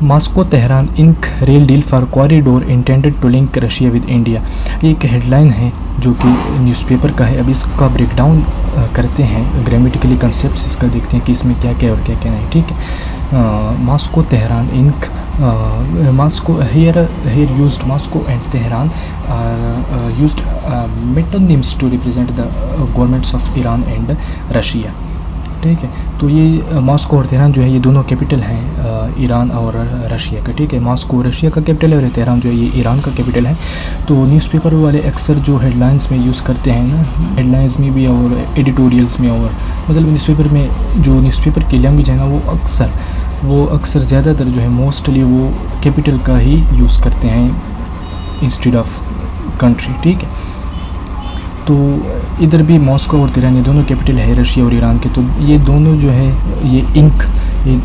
Moscow Tehran ink rail deal for corridor intended to link Russia with India. ये एक headline है जो कि न्यूज़पेपर का है। अब इसका ब्रेकडाउन करते हैं, ग्रामेटिकली कंसेप्ट इसका देखते हैं कि इसमें क्या क्या और क्या क्या नहीं। ठीक है, Moscow Tehran ink Moscow here used Moscow and Tehran are used metonyms to represent the governments of Iran and Russia। ठीक है, तो ये मॉस्को और तेहरान जो है ये दोनों कैपिटल हैं ईरान और रशिया का। ठीक है, मॉस्को रशिया का कैपिटल है और तेहरान जो है ये ईरान का कैपिटल है। तो न्यूज़पेपर वाले अक्सर जो हेडलाइंस में यूज़ करते हैं ना, हेडलाइंस में भी और एडिटोरियल्स में, और मतलब न्यूज़पेपर में जो न्यूज़पेपर की लैंग्वेज है ना वो अक्सर ज़्यादातर जो है मोस्टली वो कैपिटल का ही यूज़ करते हैं इंस्टेड ऑफ कंट्री। ठीक है, तो इधर भी मॉस्को और तेहरान ये दोनों कैपिटल है रशिया और ईरान के। तो ये दोनों जो है ये इंक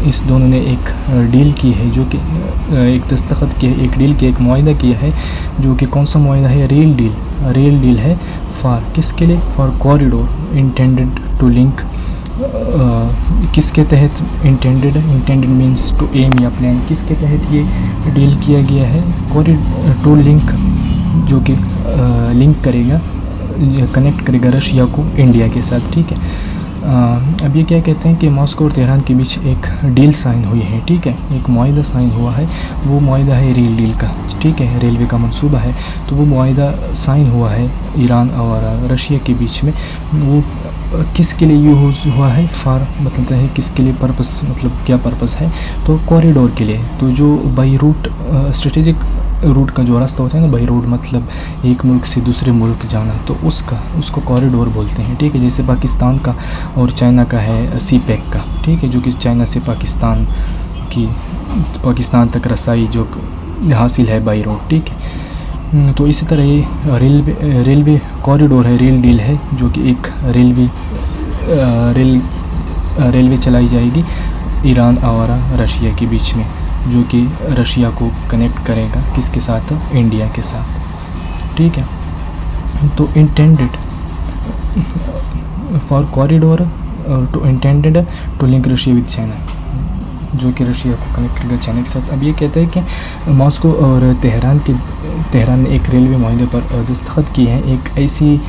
इस दोनों ने एक डील की है, जो कि एक दस्तखत की है, एक डील की, एक मुआहदा किया है, जो कि कौन सा मुआहदा है? रेल डील है। फॉर किसके लिए? For corridor intended to link. किसके तहत इंटेंडेड मीन्स टू एम या प्लान। किसके तहत ये डील किया गया है? कॉरिडोर टू लिंक, जो कि लिंक करेगा, कनेक्ट करेगा रशिया को इंडिया के साथ। ठीक है, अब ये क्या कहते हैं कि मॉस्को और तेहरान के बीच एक डील साइन हुई है। ठीक है, एक मुआहदा साइन हुआ है, वो मुआहदा है रेल डील का। ठीक है, रेलवे का मंसूबा है, तो वो मुआहदा साइन हुआ है ईरान और रशिया के बीच में। वो किसके लिए यूज़ हुआ है? फॉर मतलब है किसके लिए पर्पस, मतलब क्या पर्पस है? तो कॉरिडोर के लिए। तो जो बाई रूट स्ट्रेटेजिक रूट का जो रास्ता होता है ना, बाई रोड मतलब एक मुल्क से दूसरे मुल्क जाना, तो उसको कॉरिडोर बोलते हैं। ठीक है, जैसे पाकिस्तान का और चाइना का है सी पैक का। ठीक है, जो कि चाइना से पाकिस्तान तक रसाई जो हासिल है बाई रोड। ठीक है, तो इसी तरह ये रेलवे कॉरिडोर है, रेल डील है, जो कि एक रेलवे चलाई जाएगी ईरान और रशिया के बीच में, जो कि रशिया को कनेक्ट करेगा किसके साथ? इंडिया के साथ। ठीक है, तो intended for corridor to intended to link Russia with China, जो कि रशिया को कनेक्ट करेगा चाइना के साथ। अब ये कहते हैं कि मॉस्को और तेहरान ने एक रेलवे मुआहदे पर दस्तखत किए हैं, एक ऐसी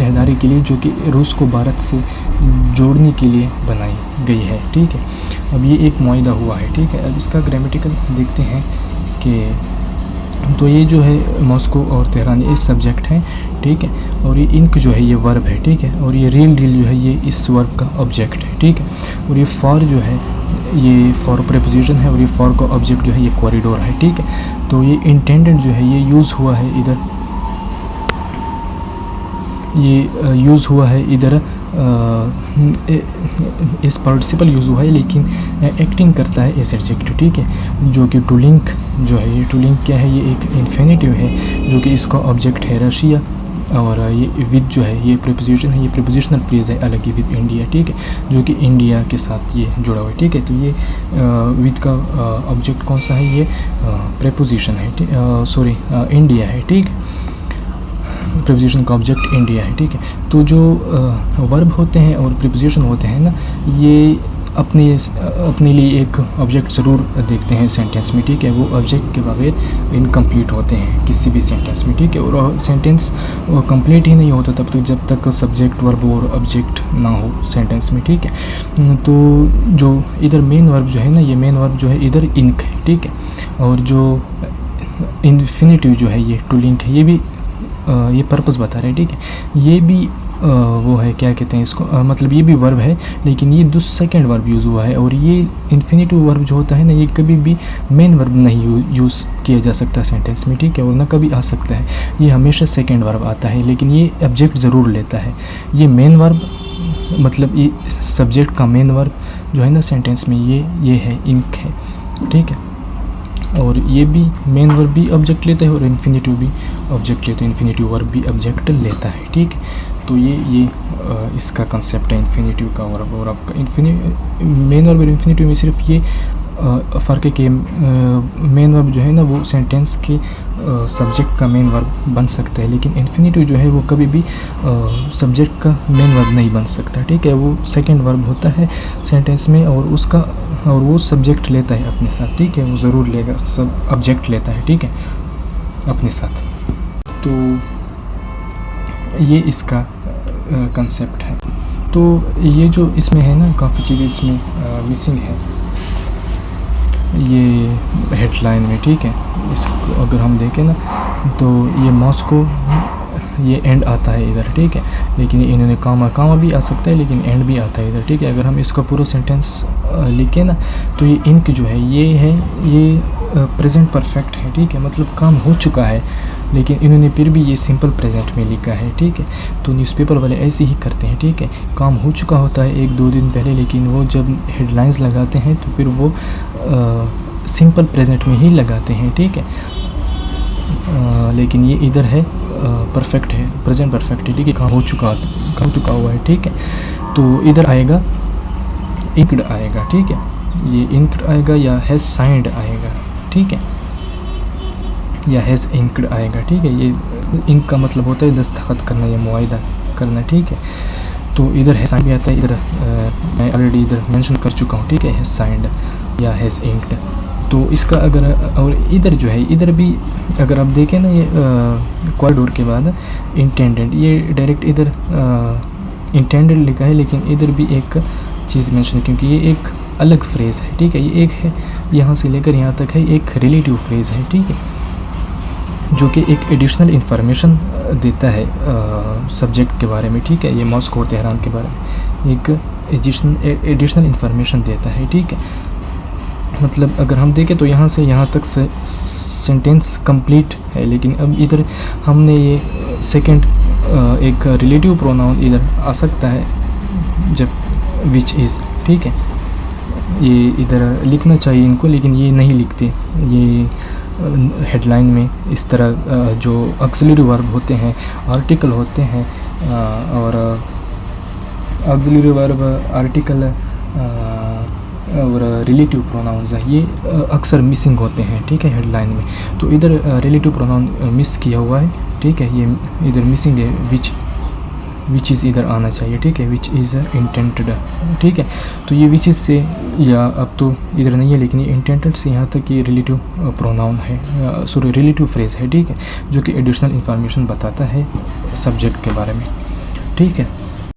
राहदारी के लिए जो कि रूस को भारत से जोड़ने के लिए बनाई गई है। ठीक है, अब ये एक मुआहदा हुआ है। ठीक है, अब इसका ग्रामेटिकल देखते हैं कि तो ये जो है मॉस्को और तेहरान ये सब्जेक्ट हैं। ठीक है, और ये इंक जो है ये वर्ब है। ठीक है, और ये रेल डील जो है ये इस वर्ब का ऑब्जेक्ट है। ठीक है, और ये फॉर जो है ये फॉर प्रेपोजिशन है, और ये फॉर का ऑब्जेक्ट जो है ये कॉरिडोर है। ठीक है, तो ये इंटेंडेड जो है ये यूज़ हुआ है इधर, इस पार्टिसिपल यूज़ हुआ है, लेकिन एक्टिंग करता है एस एडजेक्टिव। ठीक है, जो कि टू लिंक जो है, ये टू लिंक क्या है? ये एक इन्फिनेटिव है, जो कि इसका ऑब्जेक्ट है रशिया, और ये विद जो है ये प्रीपोजिशन है, ये प्रीपोजिशनल फ्रेज है अलग ही, विद इंडिया। ठीक है, जो कि इंडिया के साथ ये जुड़ा हुआ है। ठीक है, तो ये विद का ऑब्जेक्ट कौन सा है? ये प्रीपोजिशन है, इंडिया है। ठीक है, प्रीपोजिशन का ऑब्जेक्ट इंडिया है। ठीक है, तो जो वर्ब होते हैं और प्रीपोजिशन होते हैं ना, ये अपने लिए एक ऑब्जेक्ट ज़रूर देखते हैं सेंटेंस में। ठीक है, वो ऑब्जेक्ट के बगैर इनकम्प्लीट होते हैं किसी भी सेंटेंस में। ठीक है, और सेंटेंस कंप्लीट ही नहीं होता तब तक जब तक सब्जेक्ट वर्ब और ऑब्जेक्ट ना हो सेंटेंस में। ठीक है, तो जो इधर मेन वर्ब जो है ना, ये मेन वर्ब जो है इधर इंक है। ठीक है, और जो इन्फिनेटिव जो है ये टू लिंक है, ये भी ये पर्पस बता रहे हैं। ठीक है, ये भी वो है, क्या कहते हैं इसको, मतलब ये भी वर्ब है, लेकिन ये सेकंड वर्ब यूज़ हुआ है। और ये इन्फिनेटिव वर्ब जो होता है ना, ये कभी भी मेन वर्ब नहीं यूज़ किया जा सकता सेंटेंस में। ठीक है, और ना कभी आ सकता है, ये हमेशा सेकंड वर्ब आता है, लेकिन ये ऑब्जेक्ट ज़रूर लेता है। ये मेन वर्ब मतलब ये सब्जेक्ट का मेन वर्ब जो है ना सेंटेंस में, ये है इंक है। ठीक है, और ये भी मेन वर्ब भी ऑब्जेक्ट लेता है और इन्फिनेटिव भी ऑब्जेक्ट लेता है, इन्फिनेटिव वर्ब भी ऑब्जेक्ट लेता है। ठीक है, तो ये इसका कंसेप्ट है इन्फिनेटिव का। और आपका मेन वर्ब और इन्फिनेटिव में सिर्फ ये फ़र्क है कि मेन वर्ब जो है ना वो सेंटेंस के सब्जेक्ट का मेन वर्ब बन सकता है, लेकिन इन्फिनेटिव जो है वो कभी भी सब्जेक्ट का मेन वर्ब नहीं बन सकता, ठीक है। वो सेकंड वर्ब होता है सेंटेंस में और वो सब्जेक्ट लेता है अपने साथ, ठीक है। वो ज़रूर लेगा, सब ऑब्जेक्ट लेता है, ठीक है, अपने साथ। तो ये इसका कंसेप्ट है। तो ये जो इसमें है ना काफ़ी चीज़ें इसमें मिसिंग है ये हेडलाइन में, ठीक है। इसको अगर हम देखें ना तो ये मॉस्को ये एंड आता है इधर, ठीक है, लेकिन इन्होंने कामा भी आ सकता है, लेकिन एंड भी आता है इधर, ठीक है। अगर हम इसका पूरा सेंटेंस लिखें ना तो ये इंक जो है ये प्रेजेंट परफेक्ट है, ठीक है, मतलब काम हो चुका है, लेकिन इन्होंने फिर भी ये सिंपल प्रेजेंट में लिखा है, ठीक है। तो न्यूज़पेपर वाले ऐसे ही करते हैं, ठीक है, काम हो चुका होता है 1-2 दिन पहले, लेकिन वो जब हेडलाइंस लगाते हैं तो फिर वो सिंपल प्रेजेंट में ही लगाते हैं, ठीक है। लेकिन ये इधर है परफेक्ट है, प्रेजेंट परफेक्ट है, ठीक है, काम हो चुका हुआ है, ठीक है। तो इधर आएगा इंक्ड आएगा, ठीक है, ये इंक्ड आएगा या हैज़ साइंड आएगा, ठीक है, या हैज़ इंक्ड आएगा, ठीक है। ये इंक का मतलब होता है दस्तखत करना या मुआहिदा करना, ठीक है। तो इधर हैज़ साइंड भी आता है, इधर मैं ऑलरेडी इधर मेंशन कर चुका हूँ, ठीक है, हैज़ साइंड या हैज़ इंक्ड। तो इसका अगर और इधर जो है इधर भी अगर आप देखें ना ये कॉरिडोर के बाद इंटेंडेड, ये डायरेक्ट इधर इंटेंडेड लिखा है, लेकिन इधर भी एक चीज़ मेंशन है क्योंकि ये एक अलग फ्रेज़ है, ठीक है। ये एक है यहाँ से लेकर यहाँ तक है, एक रिलेटिव फ्रेज़ है, ठीक है, जो कि एक एडिशनल इंफॉर्मेशन देता है सब्जेक्ट के बारे में, ठीक है। ये मॉस्को और तेहरान के बारे में एक एडिशनल इंफॉर्मेशन देता है, ठीक है। मतलब अगर हम देखें तो यहाँ से यहाँ तक सेंटेंस कंप्लीट है, लेकिन अब इधर हमने ये सेकंड एक रिलेटिव प्रोनाउन इधर आ सकता है जब विच इज़, ठीक है। ये इधर लिखना चाहिए इनको, लेकिन ये नहीं लिखते, ये हेडलाइन में इस तरह जो ऑक्सिलरी वर्ब होते हैं, आर्टिकल होते हैं और ऑक्सिलरी वर्ब, आर्टिकल और रिलेटिव प्रोनाउंस है, ये अक्सर मिसिंग होते हैं, ठीक है, हेडलाइन में। तो इधर रिलेटिव प्रोनाउन मिस किया हुआ है, ठीक है, ये इधर मिसिंग है, विच इज़ इधर आना चाहिए, ठीक है, विच इज़ इंटेंटेड, ठीक है। तो ये विच इज़ से या अब तो इधर नहीं है, लेकिन ये इंटेंटेड से यहाँ तक ये रिलेटिव प्रोनाउन है, सॉरी रिलेटिव फ्रेज़ है, ठीक है, जो कि एडिशनल इंफॉर्मेशन बताता है सब्जेक्ट के बारे में, ठीक है।